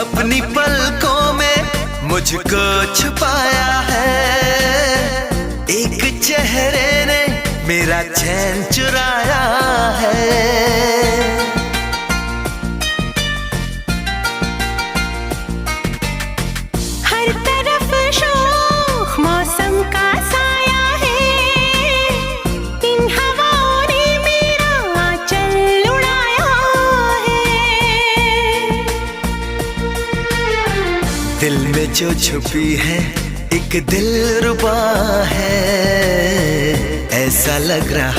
अपनी पलकों में मुझको छुपाया है। एक चेहरे ने मेरा चैन चुराया है। हर तरफ शोख मौसम का साया है। इन हवाओं ने मेरा आंचल उड़ाया है। दिल में जो छुपी है एक दिलरुबा है। ऐसा लग रहा